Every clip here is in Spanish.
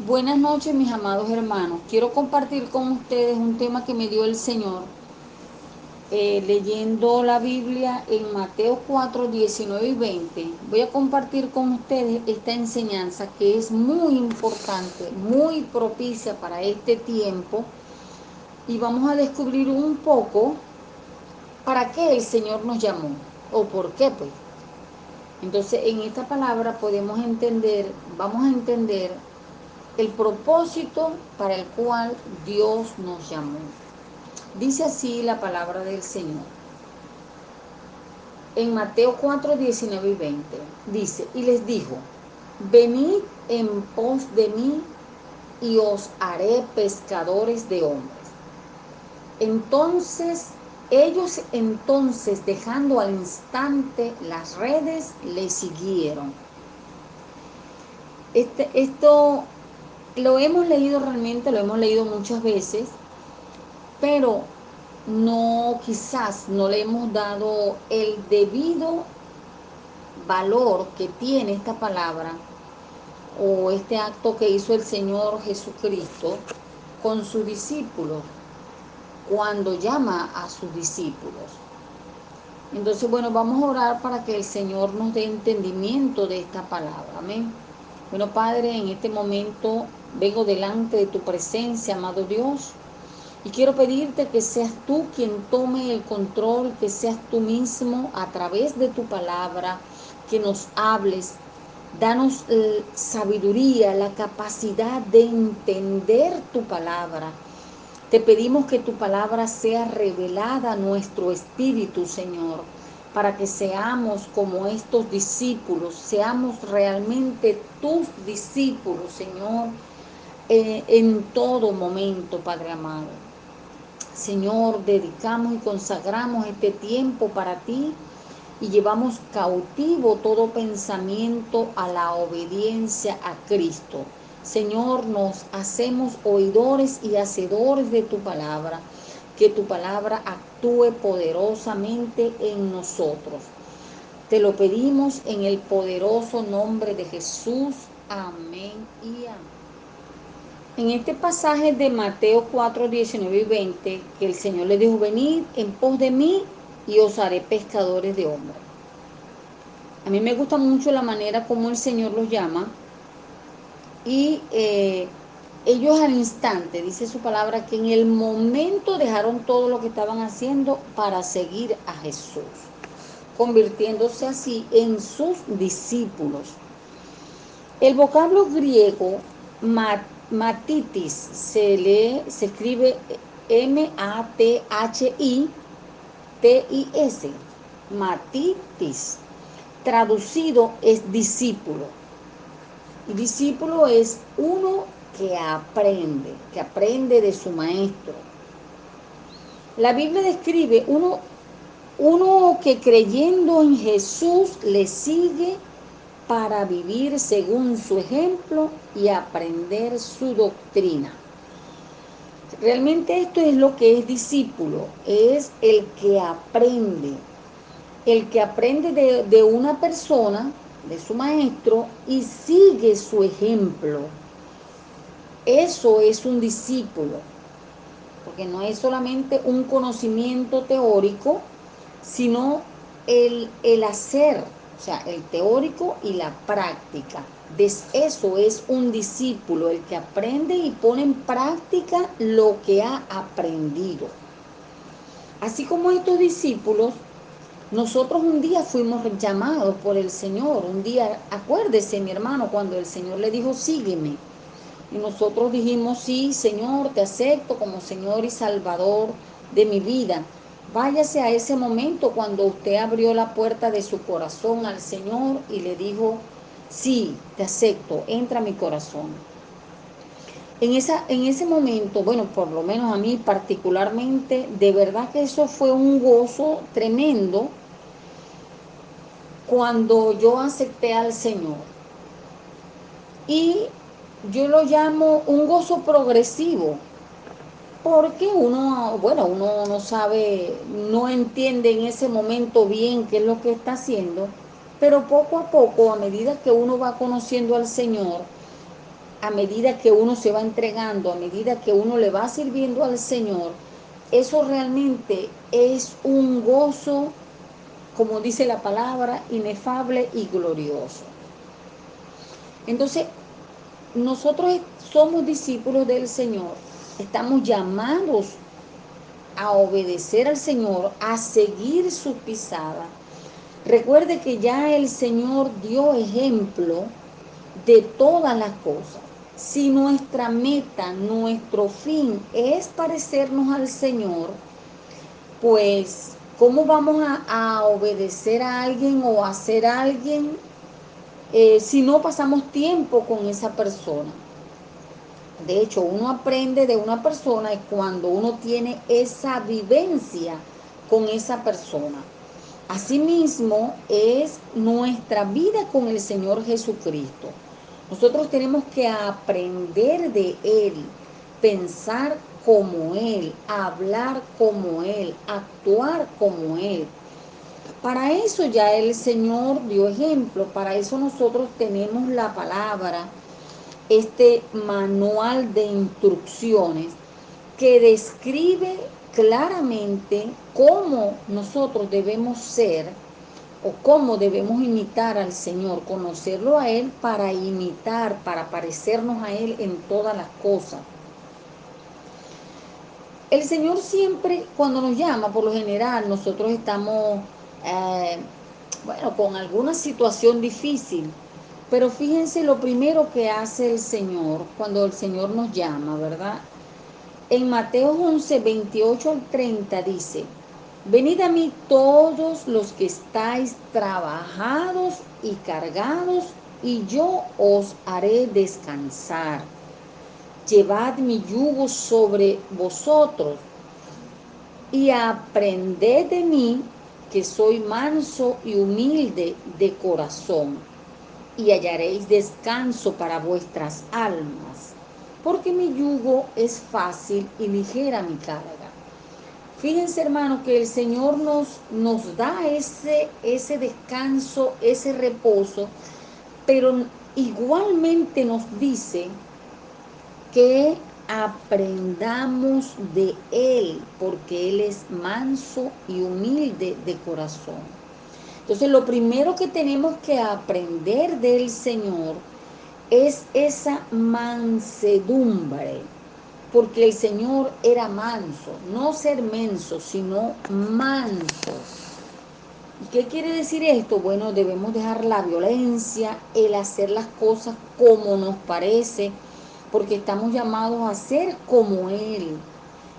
Buenas noches, mis amados hermanos. Quiero compartir con ustedes un tema que me dio el Señor, leyendo la Biblia en Mateo 4, 19 y 20. Voy a compartir con ustedes esta enseñanza que es muy importante, muy propicia para este tiempo, y vamos a descubrir un poco para qué el Señor nos llamó o por qué, pues. Entonces, en esta palabra podemos entender, vamos a entender el propósito para el cual Dios nos llamó. Dice así la palabra del Señor. En Mateo 4, 19 y 20. Dice, y les dijo, venid en pos de mí y os haré pescadores de hombres. Ellos dejando al instante las redes, le siguieron. Esto lo hemos leído realmente, lo hemos leído muchas veces, pero no, quizás no le hemos dado el debido valor que tiene esta palabra o este acto que hizo el Señor Jesucristo con sus discípulos cuando llama a sus discípulos. Entonces, bueno, vamos a orar para que el Señor nos dé entendimiento de esta palabra. Amén. Bueno, Padre, en este momento vengo delante de tu presencia, amado Dios. Y quiero pedirte que seas tú quien tome el control, que seas tú mismo a través de tu palabra, que nos hables. Danos sabiduría, la capacidad de entender tu palabra. Te pedimos que tu palabra sea revelada a nuestro espíritu, Señor, para que seamos como estos discípulos, seamos realmente tus discípulos, Señor, en todo momento, Padre amado. Señor, dedicamos y consagramos este tiempo para ti y llevamos cautivo todo pensamiento a la obediencia a Cristo. Señor, nos hacemos oidores y hacedores de tu palabra, que tu palabra actúe poderosamente en nosotros. Te lo pedimos en el poderoso nombre de Jesús. Amén y amén. En este pasaje de Mateo 4, 19 y 20, que el Señor le dijo, venid en pos de mí y os haré pescadores de hombres. A mí me gusta mucho la manera como el Señor los llama y ellos al instante, dice su palabra, que en el momento dejaron todo lo que estaban haciendo para seguir a Jesús, convirtiéndose así en sus discípulos. El vocablo griego matitis se escribe Matitis, matitis. Traducido es discípulo. Y discípulo es uno que aprende de su maestro. La Biblia describe uno que creyendo en Jesús le sigue para vivir según su ejemplo y aprender su doctrina. Realmente esto es lo que es discípulo, es el que aprende de una persona, de su maestro, y sigue su ejemplo. Eso es un discípulo, porque no es solamente un conocimiento teórico, sino el hacer, o sea, el teórico y la práctica. Eso es un discípulo, el que aprende y pone en práctica lo que ha aprendido. Así como estos discípulos, nosotros un día fuimos llamados por el Señor. Un día, acuérdese, mi hermano, cuando el Señor le dijo, sígueme. Y nosotros dijimos, sí, Señor, te acepto como Señor y Salvador de mi vida. Váyase a ese momento cuando usted abrió la puerta de su corazón al Señor y le dijo, sí, te acepto, entra a mi corazón. En ese momento, bueno, por lo menos a mí particularmente, de verdad que eso fue un gozo tremendo cuando yo acepté al Señor. Y yo lo llamo un gozo progresivo, porque uno no sabe, no entiende en ese momento bien qué es lo que está haciendo, pero poco a poco, a medida que uno va conociendo al Señor, a medida que uno se va entregando, a medida que uno le va sirviendo al Señor, eso realmente es un gozo, como dice la palabra, inefable y glorioso. Entonces, nosotros somos discípulos del Señor, estamos llamados a obedecer al Señor, a seguir sus pisadas. Recuerde que ya el Señor dio ejemplo de todas las cosas. Si nuestra meta, nuestro fin es parecernos al Señor, pues ¿cómo vamos a obedecer a alguien o a ser alguien si no pasamos tiempo con esa persona? De hecho, uno aprende de una persona cuando uno tiene esa vivencia con esa persona. Asimismo, es nuestra vida con el Señor Jesucristo. Nosotros tenemos que aprender de Él, pensar como Él, hablar como Él, actuar como Él. Para eso ya el Señor dio ejemplo, para eso nosotros tenemos la palabra, este manual de instrucciones que describe claramente cómo nosotros debemos ser o cómo debemos imitar al Señor, conocerlo a Él para imitar, para parecernos a Él en todas las cosas. El Señor siempre, cuando nos llama, por lo general, nosotros estamos, eh, bueno, con alguna situación difícil, pero fíjense lo primero que hace el Señor cuando el Señor nos llama, ¿verdad? En Mateo 11, 28 al 30 dice, venid a mí todos los que estáis trabajados y cargados, y yo os haré descansar. Llevad mi yugo sobre vosotros y aprended de mí, que soy manso y humilde de corazón, y hallaréis descanso para vuestras almas, porque mi yugo es fácil y ligera mi carga. Fíjense, hermanos, que el Señor nos da ese descanso, ese reposo, pero igualmente nos dice que aprendamos de Él, porque Él es manso y humilde de corazón. Entonces, lo primero que tenemos que aprender del Señor es esa mansedumbre, porque el Señor era manso, no ser menso, sino manso. ¿Y qué quiere decir esto? Bueno, debemos dejar la violencia, el hacer las cosas como nos parece, porque estamos llamados a ser como Él.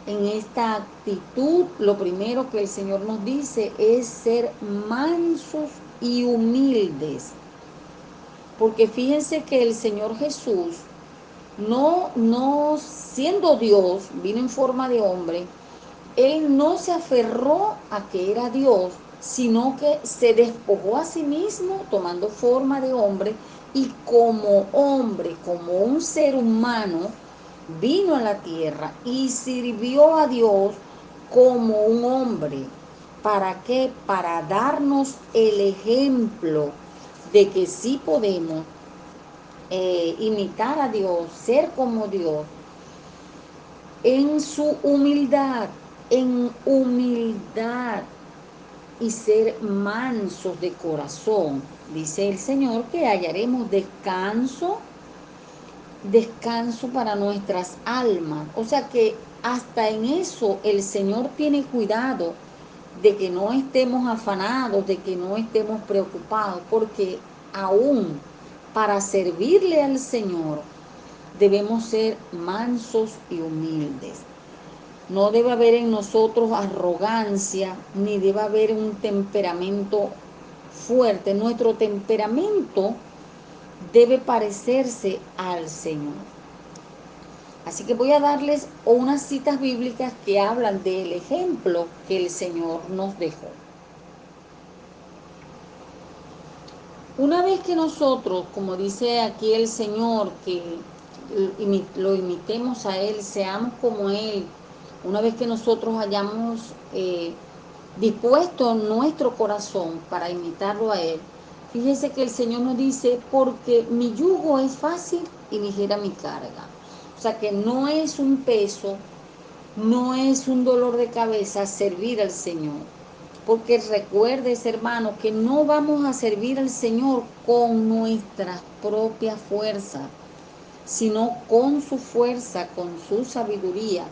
En esta actitud, lo primero que el Señor nos dice es ser mansos y humildes. Porque fíjense que el Señor Jesús, no siendo Dios, vino en forma de hombre, Él no se aferró a que era Dios, sino que se despojó a sí mismo tomando forma de hombre y como hombre, como un ser humano, vino a la tierra y sirvió a Dios como un hombre. ¿Para qué? Para darnos el ejemplo de que sí podemos imitar a Dios, ser como Dios, en su humildad, en humildad y ser mansos de corazón. Dice el Señor que hallaremos descanso para nuestras almas. O sea que hasta en eso el Señor tiene cuidado de que no estemos afanados, de que no estemos preocupados, porque aún para servirle al Señor debemos ser mansos y humildes. No debe haber en nosotros arrogancia, ni debe haber un temperamento fuerte. Nuestro temperamento debe parecerse al Señor. Así que voy a darles unas citas bíblicas que hablan del ejemplo que el Señor nos dejó. Una vez que nosotros, como dice aquí el Señor, que lo imitemos a Él, seamos como Él, una vez que nosotros hayamos dispuesto nuestro corazón para imitarlo a Él, Fíjese que el Señor nos dice, porque mi yugo es fácil y ligera mi carga. O sea que no es un peso, no es un dolor de cabeza servir al Señor. Porque recuerdes, hermano, que no vamos a servir al Señor con nuestras propias fuerzas, sino con su fuerza, con su sabiduría.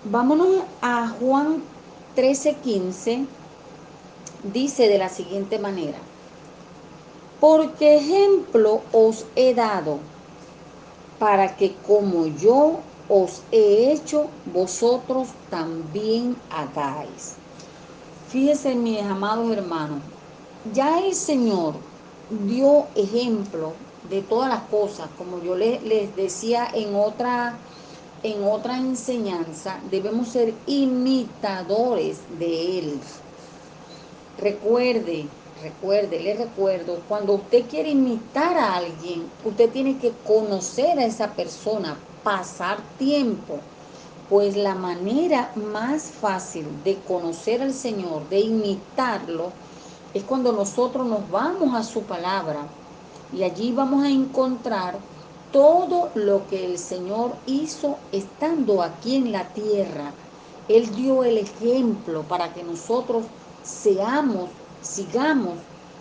Vámonos a Juan 13:15, dice de la siguiente manera, porque ejemplo os he dado, para que como yo os he hecho, vosotros también hagáis. Fíjense, mis amados hermanos, ya el Señor dio ejemplo de todas las cosas, como yo les decía en otra enseñanza, debemos ser imitadores de Él. Recuerde, les recuerdo, cuando usted quiere imitar a alguien, usted tiene que conocer a esa persona, pasar tiempo, pues la manera más fácil de conocer al Señor, de imitarlo, es cuando nosotros nos vamos a su palabra y allí vamos a encontrar todo lo que el Señor hizo estando aquí en la tierra. Él dio el ejemplo para que nosotros sigamos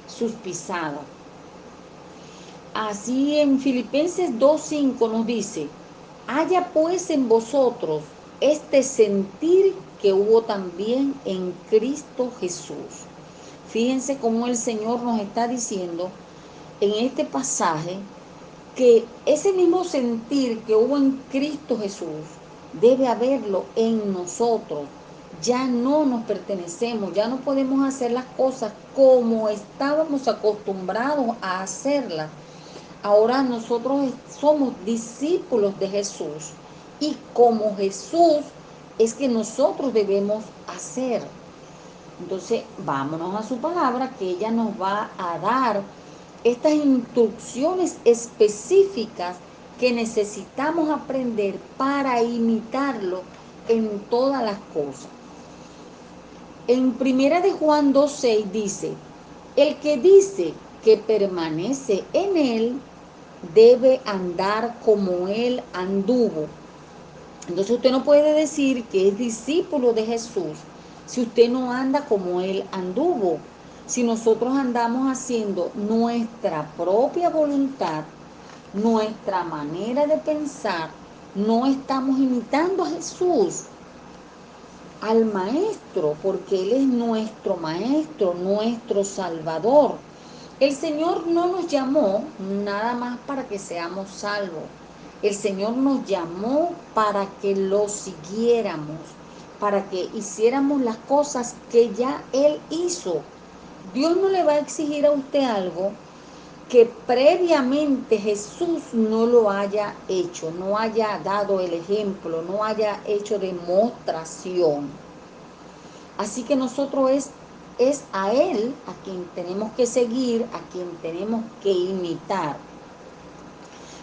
sus pisadas. Así en Filipenses 2:5 nos dice, haya pues en vosotros este sentir que hubo también en Cristo Jesús. Fíjense cómo el Señor nos está diciendo en este pasaje que ese mismo sentir que hubo en Cristo Jesús debe haberlo en nosotros. Ya no nos pertenecemos, ya no podemos hacer las cosas como estábamos acostumbrados a hacerlas. Ahora nosotros somos discípulos de Jesús y como Jesús es que nosotros debemos hacer. Entonces, vámonos a su palabra, que ella nos va a dar estas instrucciones específicas que necesitamos aprender para imitarlo en todas las cosas. En primera de Juan 2:6 dice, el que dice que permanece en él debe andar como él anduvo. Entonces usted no puede decir que es discípulo de Jesús si usted no anda como Él anduvo. Si nosotros andamos haciendo nuestra propia voluntad, nuestra manera de pensar, no estamos imitando a Jesús, al Maestro, porque Él es nuestro Maestro, nuestro Salvador. El Señor no nos llamó nada más para que seamos salvos. El Señor nos llamó para que lo siguiéramos, para que hiciéramos las cosas que ya Él hizo. Dios no le va a exigir a usted algo que previamente Jesús no lo haya hecho, no haya dado el ejemplo, no haya hecho demostración. Así que nosotros es a Él a quien tenemos que seguir, a quien tenemos que imitar.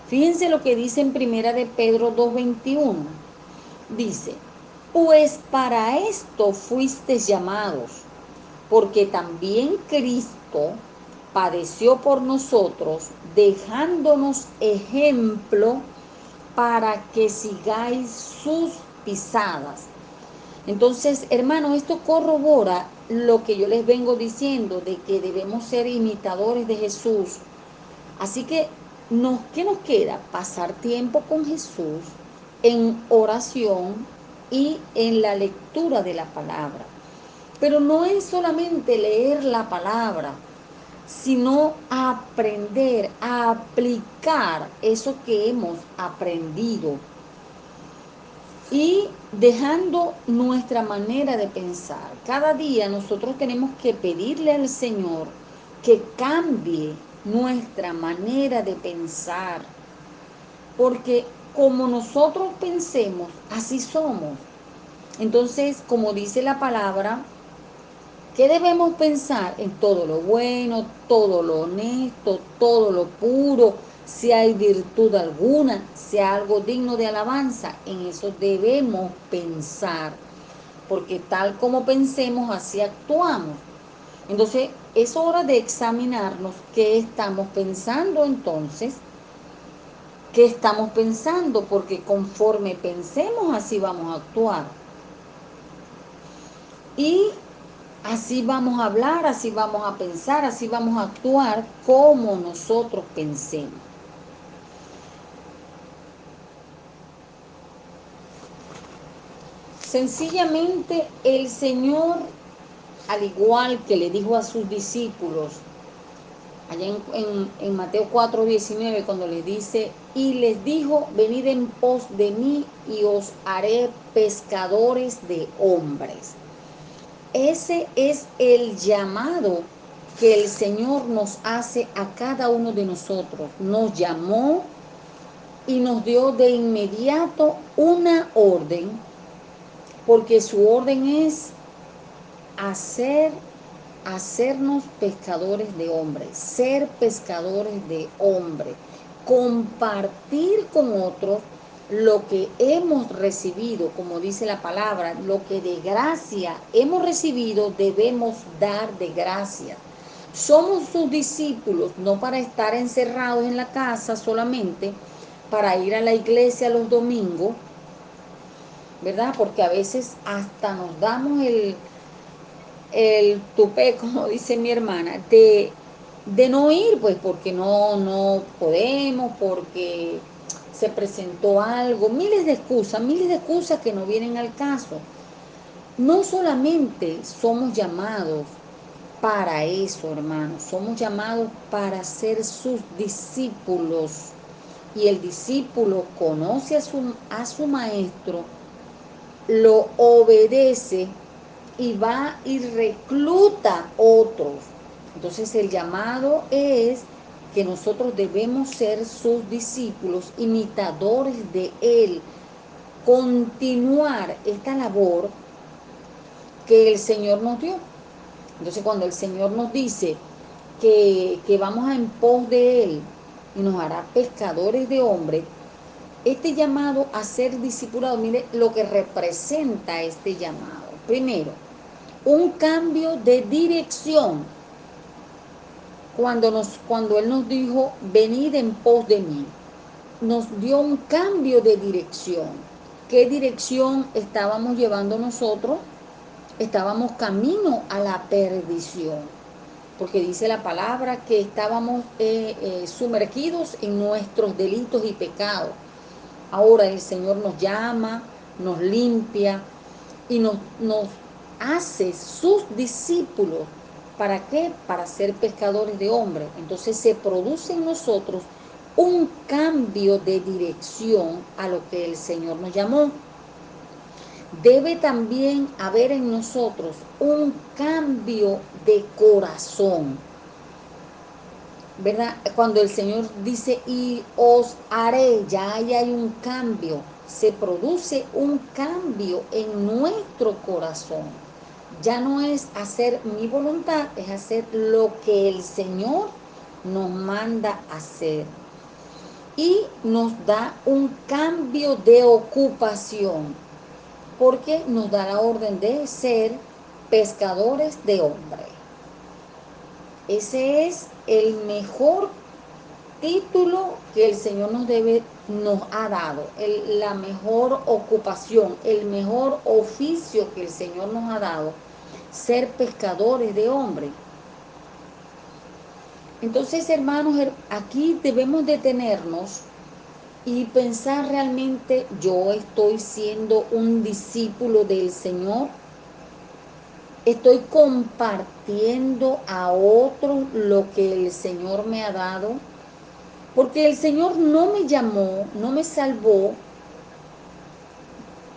Fíjense lo que dice en primera de Pedro 2:21. Dice, pues para esto fuisteis llamados, porque también Cristo padeció por nosotros, dejándonos ejemplo para que sigáis sus pisadas. Entonces, hermano, esto corrobora lo que yo les vengo diciendo de que debemos ser imitadores de Jesús. Así que, ¿qué nos queda? Pasar tiempo con Jesús en oración y en la lectura de la palabra. Pero no es solamente leer la palabra, sino aprender, a aplicar eso que hemos aprendido y dejando nuestra manera de pensar. Cada día nosotros tenemos que pedirle al Señor que cambie nuestra manera de pensar, porque como nosotros pensemos, así somos. Entonces, como dice la palabra, ¿qué debemos pensar? En todo lo bueno, todo lo honesto, todo lo puro, si hay virtud alguna, si hay algo digno de alabanza, en eso debemos pensar, porque tal como pensemos, así actuamos. Entonces, es hora de examinarnos qué estamos pensando entonces, qué estamos pensando, porque conforme pensemos así vamos a actuar. Y así vamos a hablar, así vamos a pensar, así vamos a actuar como nosotros pensemos. Sencillamente el Señor, al igual que le dijo a sus discípulos, allá en Mateo 4:19, cuando les dice, y les dijo, venid en pos de mí y os haré pescadores de hombres. Ese es el llamado que el Señor nos hace a cada uno de nosotros. Nos llamó y nos dio de inmediato una orden, porque su orden es hacer, hacernos pescadores de hombres, ser pescadores de hombres, compartir con otros lo que hemos recibido, como dice la palabra, lo que de gracia hemos recibido, debemos dar de gracia. Somos sus discípulos, no para estar encerrados en la casa solamente, para ir a la iglesia los domingos, ¿verdad? Porque a veces hasta nos damos el tupé, como dice mi hermana, de no ir, pues porque no podemos, porque se presentó algo, miles de excusas que no vienen al caso. No solamente somos llamados para eso, hermanos, somos llamados para ser sus discípulos. Y el discípulo conoce a su maestro, lo obedece y va y recluta otros. Entonces el llamado es que nosotros debemos ser sus discípulos, imitadores de Él, continuar esta labor que el Señor nos dio. Entonces cuando el Señor nos dice que vamos en pos de Él y nos hará pescadores de hombres, este llamado a ser discipulado, mire lo que representa este llamado. Primero, un cambio de dirección. Cuando Él nos dijo, venid en pos de mí, nos dio un cambio de dirección. ¿Qué dirección estábamos llevando nosotros? Estábamos camino a la perdición, porque dice la palabra que estábamos sumergidos en nuestros delitos y pecados. Ahora el Señor nos llama, nos limpia y nos hace sus discípulos. ¿Para qué? Para ser pescadores de hombres. Entonces se produce en nosotros un cambio de dirección a lo que el Señor nos llamó. Debe también haber en nosotros un cambio de corazón, ¿verdad? Cuando el Señor dice, y os haré, ya ahí hay un cambio, se produce un cambio en nuestro corazón. Ya no es hacer mi voluntad, es hacer lo que el Señor nos manda hacer. Y nos da un cambio de ocupación, porque nos da la orden de ser pescadores de hombres. Ese es el mejor título que el Señor nos ha dado, la mejor ocupación, el mejor oficio que el Señor nos ha dado, ser pescadores de hombres. Entonces, hermanos, aquí debemos detenernos y pensar realmente, yo estoy siendo un discípulo del Señor, estoy compartiendo a otros lo que el Señor me ha dado. Porque el Señor no me llamó, no me salvó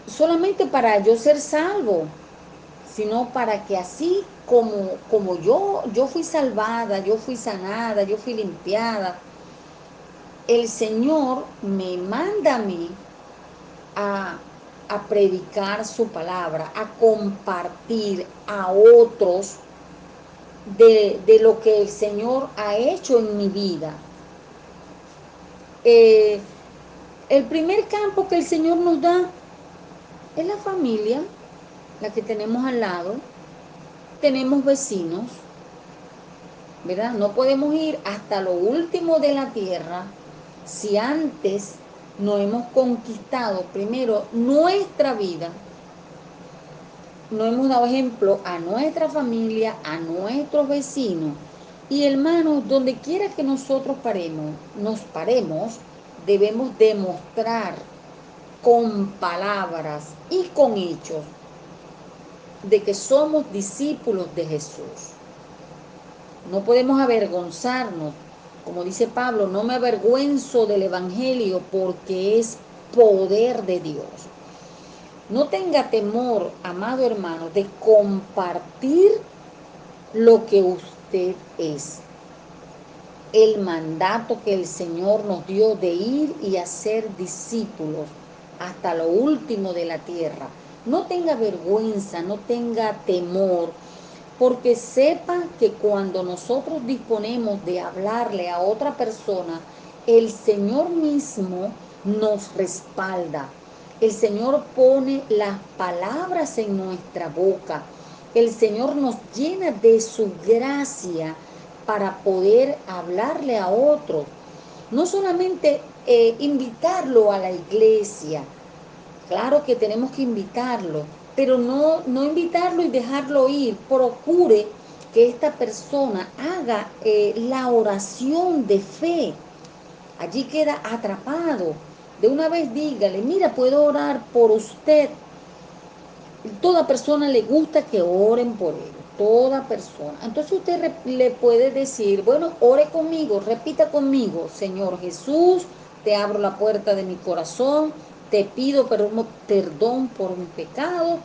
solamente para yo ser salvo, sino para que así como yo fui salvada, yo fui sanada, yo fui limpiada, el Señor me manda a mí a, a predicar su palabra, a compartir a otros de lo que el Señor ha hecho en mi vida. Eh, el primer campo que el Señor nos da es la familia, la que tenemos al lado. Tenemos vecinos, ¿verdad? No podemos ir hasta lo último de la tierra si antes no hemos conquistado primero nuestra vida, no hemos dado ejemplo a nuestra familia, a nuestros vecinos. Y hermanos, donde quiera que nosotros nos paremos, debemos demostrar con palabras y con hechos de que somos discípulos de Jesús. No podemos avergonzarnos. Como dice Pablo, no me avergüenzo del Evangelio porque es poder de Dios. No tenga temor, amado hermano, de compartir lo que usted es. El mandato que el Señor nos dio de ir y hacer discípulos hasta lo último de la tierra. No tenga vergüenza, no tenga temor, porque sepa que cuando nosotros disponemos de hablarle a otra persona, el Señor mismo nos respalda. El Señor pone las palabras en nuestra boca. El Señor nos llena de su gracia para poder hablarle a otros. No solamente invitarlo a la iglesia, claro que tenemos que invitarlo, pero no invitarlo y dejarlo ir. Procure que esta persona haga la oración de fe. Allí queda atrapado. De una vez dígale, mira, puedo orar por usted. Toda persona le gusta que oren por él, toda persona. Entonces usted le puede decir, bueno, ore conmigo, repita conmigo, Señor Jesús, te abro la puerta de mi corazón, te pido perdón por mi pecado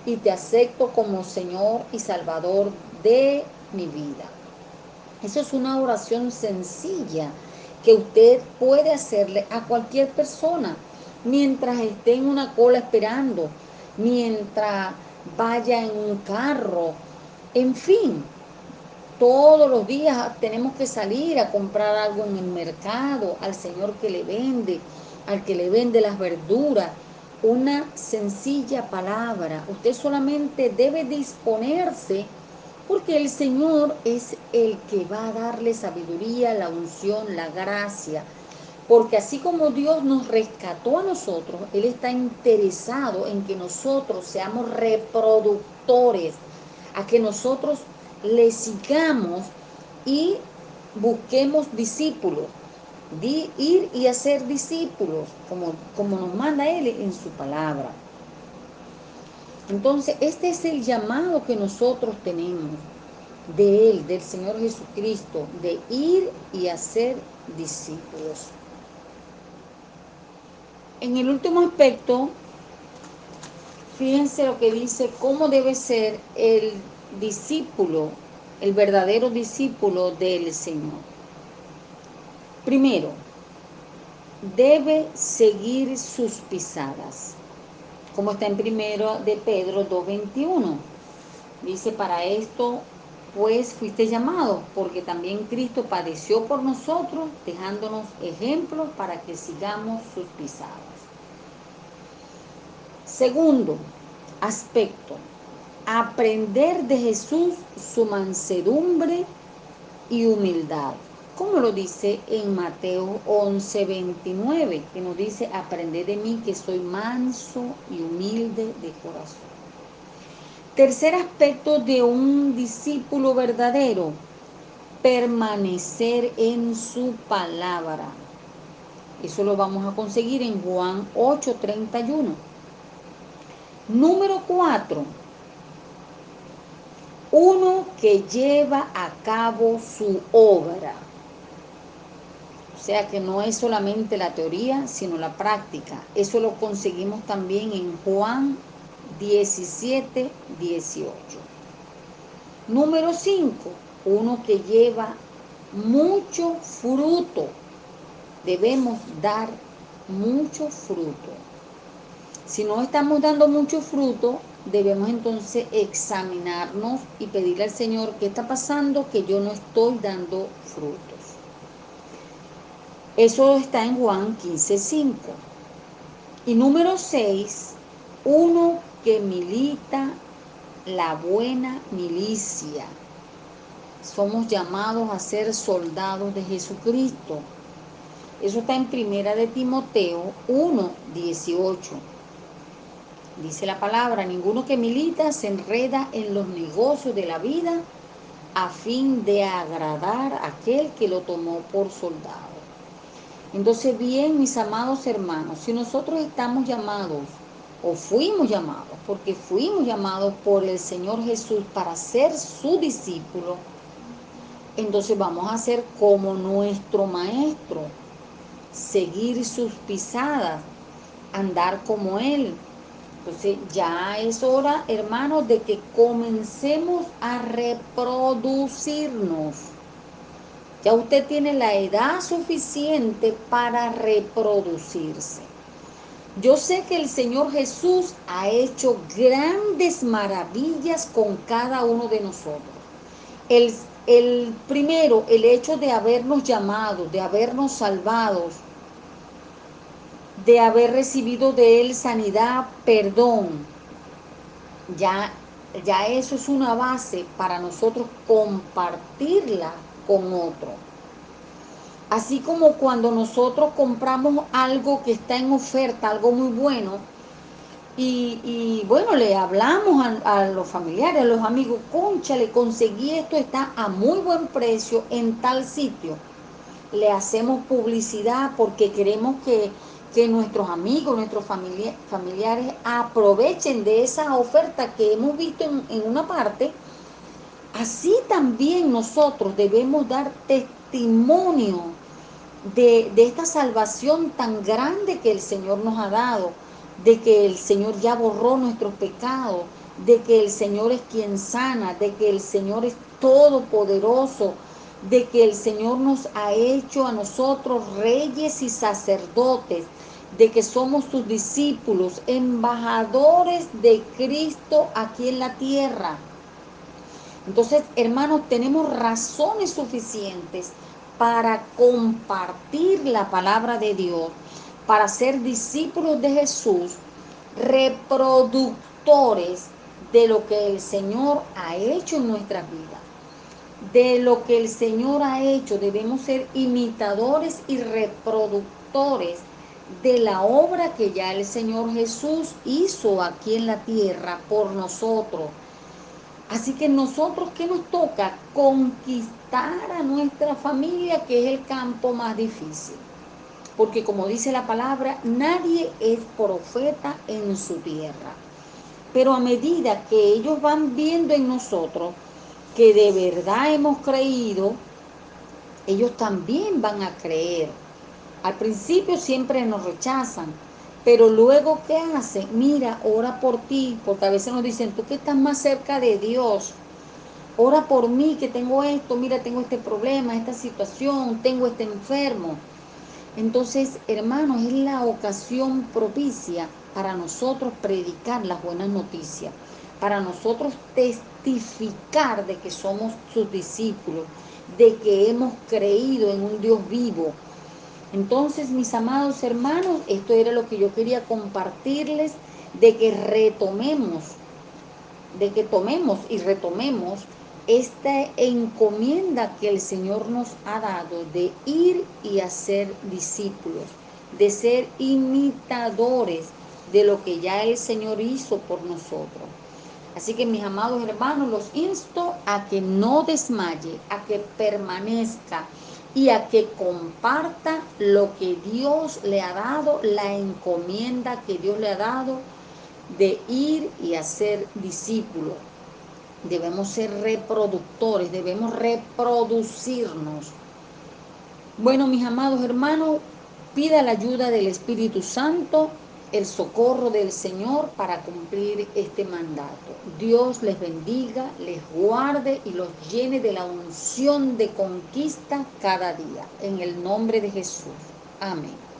y te acepto como Señor y Salvador de mi vida. Eso es una oración sencilla que usted puede hacerle a cualquier persona mientras esté en una cola esperando, mientras vaya en un carro, en fin. Todos los días tenemos que salir a comprar algo en el mercado, al señor que le vende, al que le vende las verduras. Una sencilla palabra. Usted solamente debe disponerse porque el Señor es el que va a darle sabiduría, la unción, la gracia. Porque así como Dios nos rescató a nosotros, Él está interesado en que nosotros seamos reproductores, a que nosotros le sigamos y busquemos discípulos, ir y hacer discípulos, como nos manda Él en su palabra. Entonces, este es el llamado que nosotros tenemos de Él, del Señor Jesucristo, de ir y hacer discípulos. En el último aspecto, fíjense lo que dice, cómo debe ser el discípulo, el verdadero discípulo del Señor. Primero, debe seguir sus pisadas, como está en primero de Pedro 2:21. Dice, para esto pues fuiste llamado, porque también Cristo padeció por nosotros, dejándonos ejemplos para que sigamos sus pisadas. Segundo aspecto, aprender de Jesús su mansedumbre y humildad. Como lo dice en Mateo 11:29, que nos dice, aprended de mí que soy manso y humilde de corazón. Tercer aspecto de un discípulo verdadero, permanecer en su palabra. Eso lo vamos a conseguir en Juan 8:31. Número 4, uno que lleva a cabo su obra. O sea que no es solamente la teoría, sino la práctica. Eso lo conseguimos también en Juan 17:18. Número 5, uno que lleva mucho fruto. Debemos dar mucho fruto. Si no estamos dando mucho fruto, debemos entonces examinarnos y pedirle al Señor qué está pasando, que yo no estoy dando frutos. Eso está en Juan 15:5. Y número 6, uno que milita la buena milicia. somos llamados a ser soldados de Jesucristo. Eso está en Primera de Timoteo 1:18. Dice la palabra, ninguno que milita se enreda en los negocios de la vida a fin de agradar a aquel que lo tomó por soldado. Entonces, bien, mis amados hermanos, si nosotros estamos llamados o fuimos llamados, porque fuimos llamados por el Señor Jesús para ser su discípulo, entonces vamos a ser como nuestro Maestro, seguir sus pisadas, andar como Él. Entonces ya es hora, hermanos, de que comencemos a reproducirnos. Ya usted tiene la edad suficiente para reproducirse. Yo sé que el Señor Jesús ha hecho grandes maravillas con cada uno de nosotros. El, el primero, el hecho de habernos llamado, de habernos salvados, de haber recibido de Él sanidad, perdón, ya, ya eso es una base para nosotros compartirla con otro. Así como cuando nosotros compramos algo que está en oferta, algo muy bueno, bueno, le hablamos a los familiares, a los amigos, concha, le conseguí esto, está a muy buen precio en tal sitio. Le hacemos publicidad porque queremos que nuestros amigos, nuestros familiares aprovechen de esa oferta que hemos visto en una parte. Así también nosotros debemos dar testimonio de esta salvación tan grande que el Señor nos ha dado, de que el Señor ya borró nuestros pecados, de que el Señor es quien sana, de que el Señor es todopoderoso, de que el Señor nos ha hecho a nosotros reyes y sacerdotes, de que somos sus discípulos, embajadores de Cristo aquí en la tierra. Entonces, hermanos, tenemos razones suficientes para compartir la palabra de Dios, para ser discípulos de Jesús, reproductores de lo que el Señor ha hecho en nuestras vidas. De lo que el Señor ha hecho, debemos ser imitadores y reproductores de la obra que ya el Señor Jesús hizo aquí en la tierra por nosotros. Así que nosotros, ¿qué nos toca? Conquistar a nuestra familia, que es el campo más difícil. Porque como dice la palabra, nadie es profeta en su tierra. Pero a medida que ellos van viendo en nosotros que de verdad hemos creído, ellos también van a creer. Al principio siempre nos rechazan, pero luego ¿qué hacen? Mira, ora por ti, porque a veces nos dicen, tú que estás más cerca de Dios, ora por mí que tengo esto, mira, tengo este problema, esta situación, tengo este enfermo. Entonces, hermanos, es la ocasión propicia para nosotros predicar las buenas noticias, para nosotros testificar de que somos sus discípulos, de que hemos creído en un Dios vivo. Entonces, mis amados hermanos, esto era lo que yo quería compartirles, de que retomemos, de que tomemos y retomemos esta encomienda que el Señor nos ha dado de ir y hacer discípulos, de ser imitadores de lo que ya el Señor hizo por nosotros. Así que mis amados hermanos, los insto a que no desmaye, a que permanezca y a que comparta lo que Dios le ha dado, la encomienda que Dios le ha dado de ir y hacer discípulos. Debemos ser reproductores, debemos reproducirnos. Bueno, mis amados hermanos, pida la ayuda del Espíritu Santo, el socorro del Señor para cumplir este mandato. Dios les bendiga, les guarde y los llene de la unción de conquista cada día. En el nombre de Jesús. Amén.